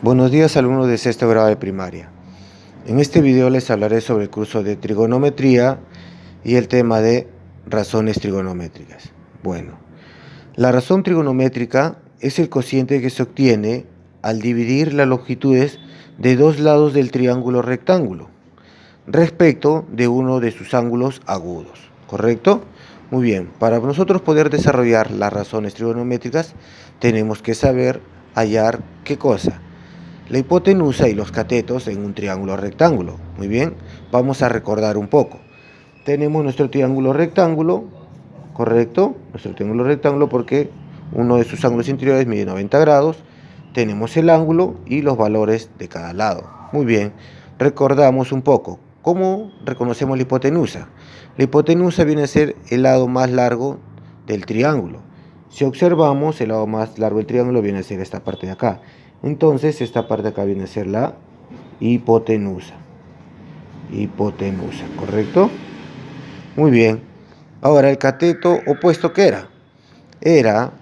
Buenos días, alumnos de sexto grado de primaria. En este video les hablaré sobre el curso de trigonometría y el tema de razones trigonométricas. Bueno, la razón trigonométrica es el cociente que se obtiene al dividir las longitudes de dos lados del triángulo rectángulo respecto de uno de sus ángulos agudos, ¿correcto? Muy bien, para nosotros poder desarrollar las razones trigonométricas tenemos que saber hallar ¿qué cosa? La hipotenusa y los catetos en un triángulo rectángulo. Muy bien, vamos a recordar un poco. Tenemos nuestro triángulo rectángulo, ¿correcto? Nuestro triángulo rectángulo porque uno de sus ángulos interiores mide 90 grados. Tenemos el ángulo y los valores de cada lado. Muy bien, recordamos un poco. ¿Cómo reconocemos la hipotenusa? La hipotenusa viene a ser el lado más largo del triángulo. Si observamos, el lado más largo del triángulo viene a ser esta parte de acá. Entonces, esta parte de acá viene a ser la hipotenusa. Hipotenusa, ¿correcto? Muy bien. Ahora, el cateto opuesto, ¿qué era? Era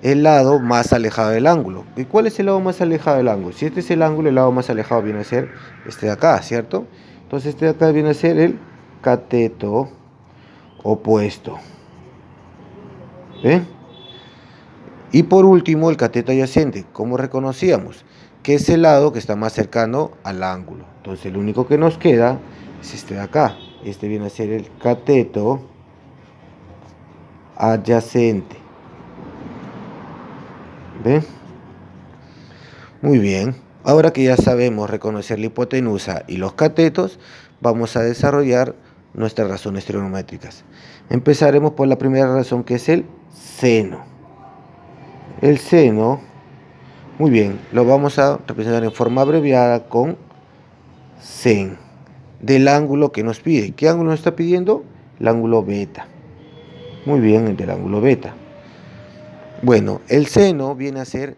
el lado más alejado del ángulo. ¿Y cuál es el lado más alejado del ángulo? Si este es el ángulo, el lado más alejado viene a ser este de acá, ¿cierto? Entonces, este de acá viene a ser el cateto opuesto. ¿Ven? Y por último, el cateto adyacente. ¿Cómo reconocíamos? Que es el lado que está más cercano al ángulo. Entonces, el único que nos queda es este de acá. Este viene a ser el cateto adyacente. ¿Ven? Muy bien. Ahora que ya sabemos reconocer la hipotenusa y los catetos, vamos a desarrollar nuestras razones trigonométricas. Empezaremos por la primera razón, que es el seno. El seno, muy bien, lo vamos a representar en forma abreviada con sen, del ángulo que nos pide. ¿Qué ángulo nos está pidiendo? El ángulo beta. Muy bien, el del ángulo beta. Bueno, el seno viene a ser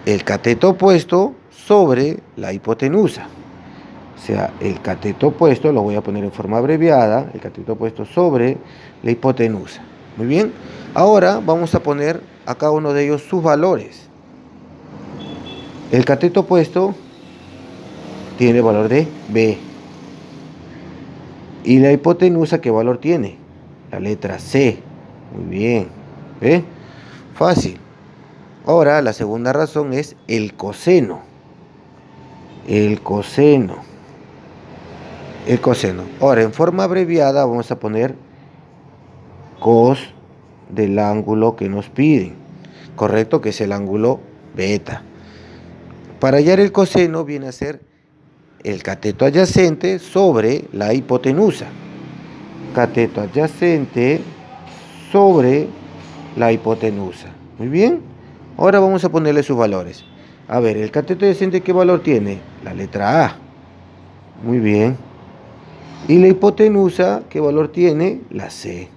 el cateto opuesto sobre la hipotenusa. O sea, el cateto opuesto, lo voy a poner en forma abreviada, el cateto opuesto sobre la hipotenusa. Muy bien, ahora vamos a poner a cada uno de ellos sus valores. El cateto opuesto tiene el valor de B. ¿Y la hipotenusa qué valor tiene? La letra C. Muy bien, ¿ve? Fácil. Ahora la segunda razón es el coseno. El coseno. El coseno. Ahora, en forma abreviada vamos a poner cos del ángulo que nos piden. Correcto, que es el ángulo beta. Para hallar el coseno viene a ser el cateto adyacente sobre la hipotenusa. Cateto adyacente sobre la hipotenusa. Muy bien. Ahora vamos a ponerle sus valores. A ver, el cateto adyacente, ¿qué valor tiene? La letra A. Muy bien. Y la hipotenusa, ¿qué valor tiene? La C.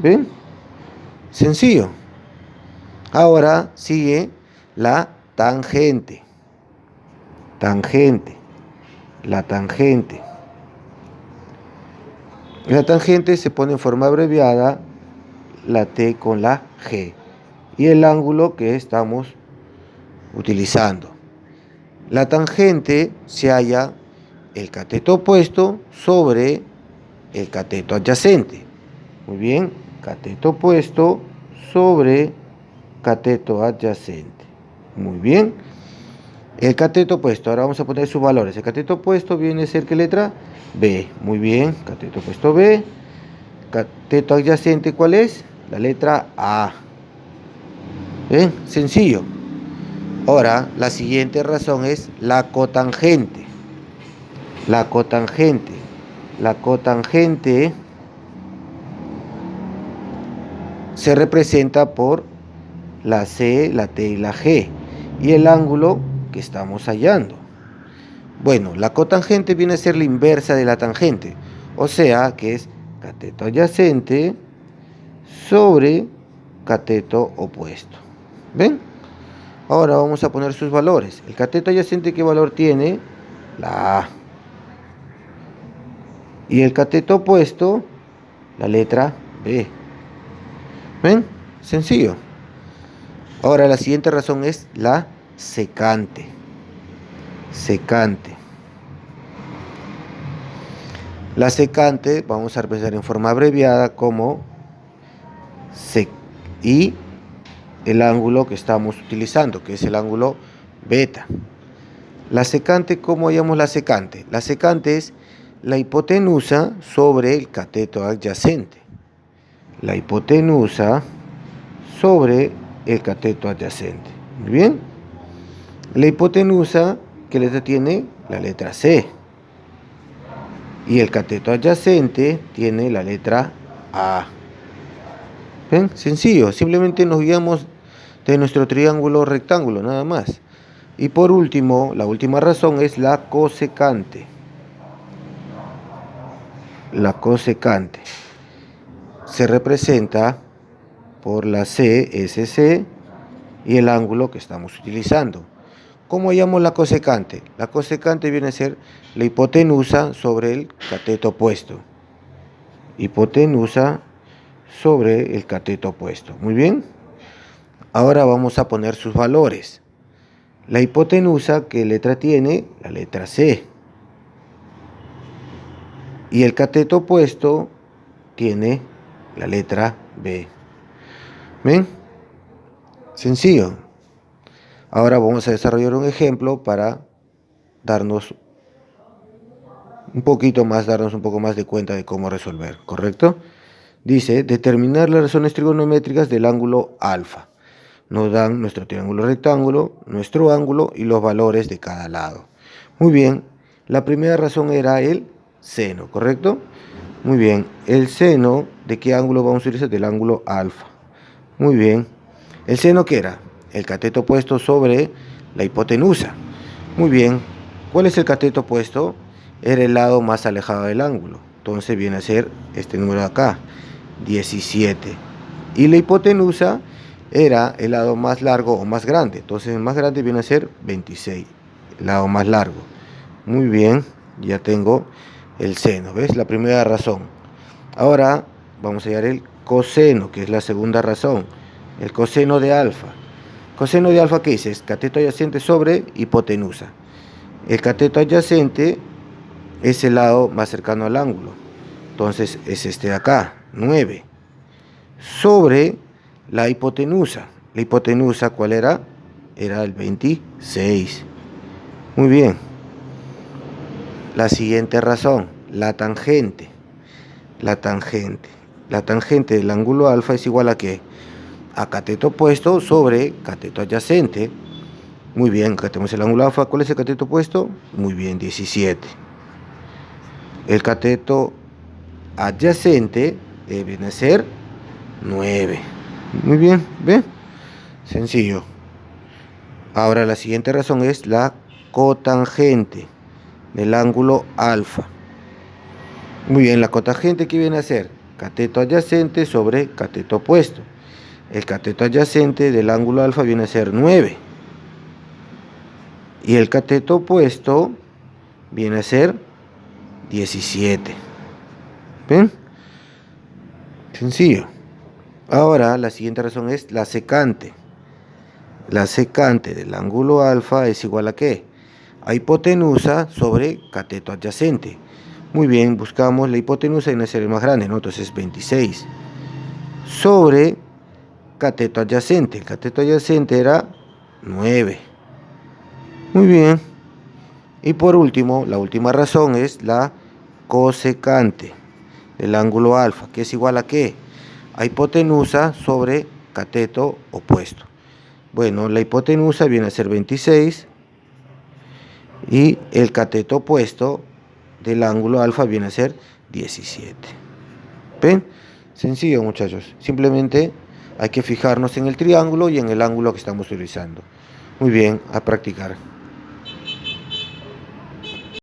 ¿Ven? Sencillo. Ahora sigue la tangente. Tangente. La tangente. La tangente se pone en forma abreviada la T con la G. Y el ángulo que estamos utilizando. La tangente se halla el cateto opuesto sobre el cateto adyacente. Muy bien, cateto opuesto sobre cateto adyacente. Muy bien. El cateto opuesto, ahora vamos a poner sus valores. El cateto opuesto viene a ser ¿qué letra? B. Muy bien, cateto opuesto B. Cateto adyacente, ¿cuál es? La letra A. ¿Ven? Sencillo. Ahora, la siguiente razón es la cotangente. La cotangente. La cotangente se representa por la C, la T y la G. Y el ángulo que estamos hallando. Bueno, la cotangente viene a ser la inversa de la tangente. O sea, que es cateto adyacente sobre cateto opuesto. ¿Ven? Ahora vamos a poner sus valores. El cateto adyacente, ¿qué valor tiene? La A. Y el cateto opuesto, la letra B. ¿Ven? Sencillo. Ahora la siguiente razón es la secante. Secante. La secante vamos a representar en forma abreviada como sec y el ángulo que estamos utilizando, que es el ángulo beta. La secante, ¿cómo hallamos la secante? La secante es la hipotenusa sobre el cateto adyacente. La hipotenusa sobre el cateto adyacente. Muy bien. La hipotenusa, ¿qué letra tiene? La letra C. Y el cateto adyacente tiene la letra A. ¿Ven? Sencillo, simplemente nos guiamos de nuestro triángulo rectángulo, nada más. Y por último, la última razón es la cosecante. La cosecante se representa por la CSC y el ángulo que estamos utilizando. ¿Cómo hallamos la cosecante? La cosecante viene a ser la hipotenusa sobre el cateto opuesto. Hipotenusa sobre el cateto opuesto. Muy bien. Ahora vamos a poner sus valores. La hipotenusa, ¿qué letra tiene? La letra C. Y el cateto opuesto tiene la letra B. ¿Ven? Sencillo. Ahora vamos a desarrollar un ejemplo para darnos un poco más de cuenta de cómo resolver, ¿correcto? Dice, determinar las razones trigonométricas del ángulo alfa. Nos dan nuestro triángulo rectángulo, nuestro ángulo y los valores de cada lado. Muy bien, la primera razón era el seno, ¿correcto? Muy bien, el seno, ¿de qué ángulo vamos a utilizar? Del ángulo alfa. Muy bien, ¿el seno qué era? El cateto opuesto sobre la hipotenusa. Muy bien, ¿cuál es el cateto opuesto? Era el lado más alejado del ángulo. Entonces viene a ser este número de acá, 17. Y la hipotenusa era el lado más largo o más grande. Entonces el más grande viene a ser 26, el lado más largo. Muy bien, ya tengo el seno, ¿ves? La primera razón. Ahora vamos a hallar el coseno, que es la segunda razón. El coseno de alfa. Coseno de alfa, ¿qué dice? Es cateto adyacente sobre hipotenusa. El cateto adyacente es el lado más cercano al ángulo. Entonces es este de acá, 9. Sobre la hipotenusa. La hipotenusa, ¿cuál era? Era el 26. Muy bien. La siguiente razón, la tangente. La tangente. La tangente del ángulo alfa es igual a ¿qué? A cateto opuesto sobre cateto adyacente. Muy bien, acá tenemos el ángulo alfa. ¿Cuál es el cateto opuesto? Muy bien, 17. El cateto adyacente viene a ser 9. Muy bien, ¿ve? Sencillo. Ahora la siguiente razón es la cotangente del ángulo alfa. Muy bien, la cotangente, ¿qué viene a ser? Cateto adyacente sobre cateto opuesto. El cateto adyacente del ángulo alfa viene a ser 9. Y el cateto opuesto viene a ser 17. ¿Ven? Sencillo. Ahora la siguiente razón es la secante. La secante del ángulo alfa es igual a ¿qué? A hipotenusa sobre cateto adyacente. Muy bien, buscamos la hipotenusa y viene a ser el más grande, ¿no? Entonces 26. Sobre cateto adyacente. El cateto adyacente era 9. Muy bien. Y por último, la última razón es la cosecante del ángulo alfa, que es igual a ¿qué? A hipotenusa sobre cateto opuesto. Bueno, la hipotenusa viene a ser 26 y el cateto opuesto del ángulo alfa viene a ser 17. ¿Ven? Sencillo, muchachos. Simplemente hay que fijarnos en el triángulo y en el ángulo que estamos utilizando. Muy bien, a practicar.